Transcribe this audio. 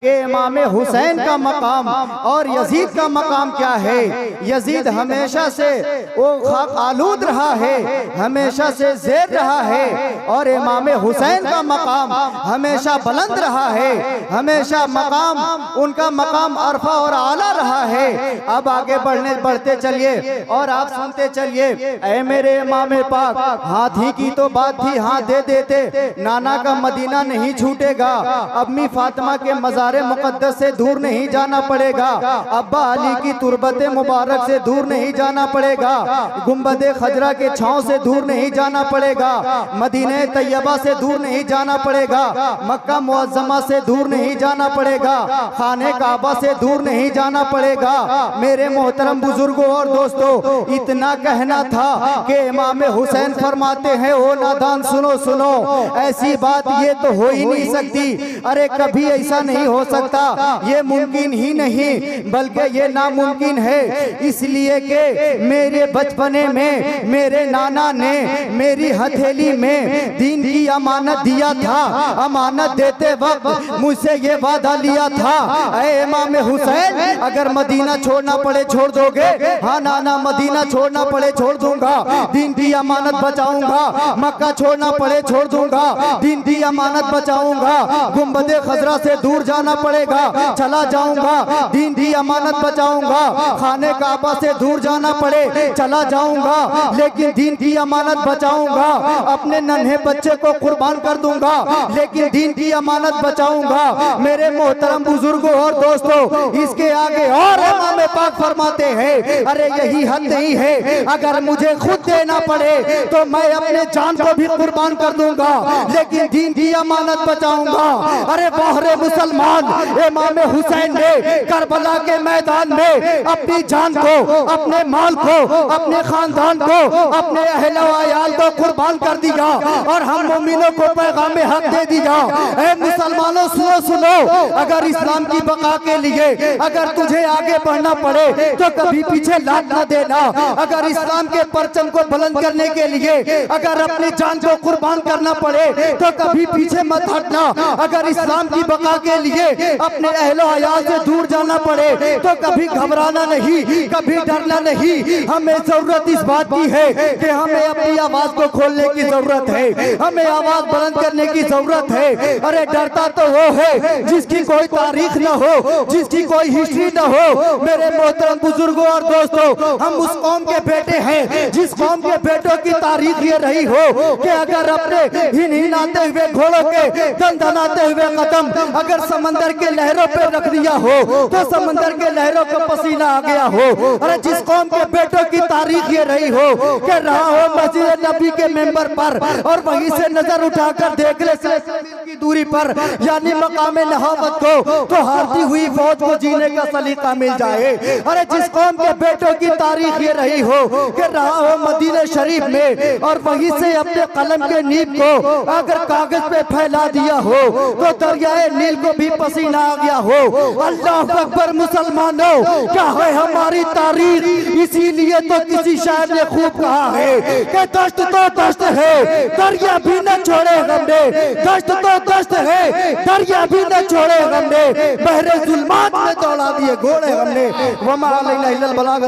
कि इमाम हुसैन का मकाम और यजीद का मकाम क्या है। यजीद हमेशा से वो खाक आलूद रहा है, हमेशा से ज़ेर रहा है, और इमाम हुसैन का मकाम हमेशा बुलंद रहा है, हमेशा मकाम उनका मकाम अरफा और आला रहा है। अब आगे बढ़ते चलिए और आप सुनते चलिए। ऐ मेरे इमाम पाक, हाथी की तो बात थी, हाथ दे देते, नाना का मदीना नहीं छूटेगा, अम्मी फातिमा के मज़ार मुकद्दस से दूर नहीं जाना पड़ेगा, अब्बा अली की तुरबत मुबारक से दूर नहीं जाना पड़ेगा, गुंबदे खजरा के छांव से दूर नहीं जाना पड़ेगा, मदीने तैयबा से दूर नहीं जाना पड़ेगा, मक्का मुअज्जमा से दूर नहीं जाना पड़ेगा, खाने काबा से दूर नहीं जाना पड़ेगा। मेरे मोहतरम बुजुर्गों और दोस्तों, इतना कहना था कि इमाम हुसैन फरमाते हैं, ओ नादान सुनो सुनो, ऐसी बात ये तो हो ही नहीं सकती, अरे कभी ऐसा नहीं हो सकता, ये मुमकिन ही नहीं बल्कि ये नामुमकिन है। इसलिए कि मेरे बचपने में मेरे नाना ने मेरी हथेली में दीन की अमानत दिया था, अमानत देते वक्त मुझसे ये वादा लिया था, ऐ इमाम हुसैन अगर मदीना छोड़ना पड़े छोड़ दोगे? हाँ नाना, मदीना छोड़ना पड़े छोड़ दूंगा, दीन की अमानत बचाऊंगा, मक्का छोड़ना पड़े छोड़ दूंगा, दीन की अमानत बचाऊंगा, गुंबदे खजरा से दूर जाना पड़ेगा चला जाऊंगा, दीन की अमानत बचाऊंगा, खाने काबा से दूर जाना पड़े चला जाऊंगा, लेकिन दीन की अमानत बचाऊंगा, अपने नन्हे बच्चे को कुर्बान कर दूंगा, लेकिन दीन की अमानत बचाऊंगा। मेरे मोहतरम बुजुर्गों और दोस्तों, इसके आगे और इमाम पाक फरमाते हैं, अरे यही हद नहीं है, अगर मुझे खुद देना पड़े तो मैं अपने जान को भी कुर्बान कर दूंगा, लेकिन दीन की अमानत बचाऊंगा। अरे बाहरे मुसलमान, इमाम हुसैन ने करबला के मैदान में अपनी जान को, अपने माल को, अपने खानदान को, अपने अहले अयाल को कुर्बान कर दिया और हम मोमिनों को पैगाम हक दे दिया। ऐ मुसलमानों सुनो सुनो, अगर इस्लाम की बका के लिए अगर तुझे आगे बढ़ना पड़े तो कभी पीछे लात न देना, अगर इस्लाम के परचम को बुलंद करने के लिए अगर अपनी जान को कुर्बान करना पड़े तो कभी पीछे मत हटना, अगर इस्लाम की बका के लिए अपने अहलो अयाल से दूर जाना पड़े तो कभी घबराना नहीं, कभी डरना नहीं। हमें जरूरत इस बात की है कि हमें अपनी आवाज को खोलने की जरूरत है, हमें आवाज बुलंद करने की जरूरत है। अरे डरता तो वो है जिसकी कोई तारीख न हो, जिसकी कोई हिस्ट्री न हो। मेरे मोहतरम बुजुर्गों और दोस्तों, हम उस कौम के बेटे हैं जिस कौम के बेटों की तारीख ये रही हो कि अगर अपने हिनहिनाते हुए घोड़ों के दंदनाते हुए कदम अगर समंदर के लहरों पे रख दिया हो तो समंदर के लहरों को पसीना आ गया हो। अरे जिस कौम के बेटों की तारीख ये रही हो कि रहा हो मस्जिद नबी के मेंबर पर और वहीं से नजर उठाकर देख ले की दूरी पर, यानी मकाम नहावत को, तो हारती हुई फौज को जीने का सलीका मिल जाए। अरे जिस कौम के बेटों की तारीख ये रही हो कि रहा हो मदीने शरीफ में और वहीं से अपने कलम के नीब को अगर कागज पे फैला दिया हो तो दरियाए नील को भी पसीना आ गया हो। अल्लाह अकबर मुसलमानों, क्या है हमारी तारीख। इसीलिए तो किसी शायर ने खूब कहा है कि दश्त तो दश्त है, दरिया भी न छोड़े हमने, दश्त तो दश्त है, दरिया भी न छोड़े हमने, बहरे जुल्मात में दौड़ा दिए घोड़े हमने। वमा अलैना इल्लल बलाग।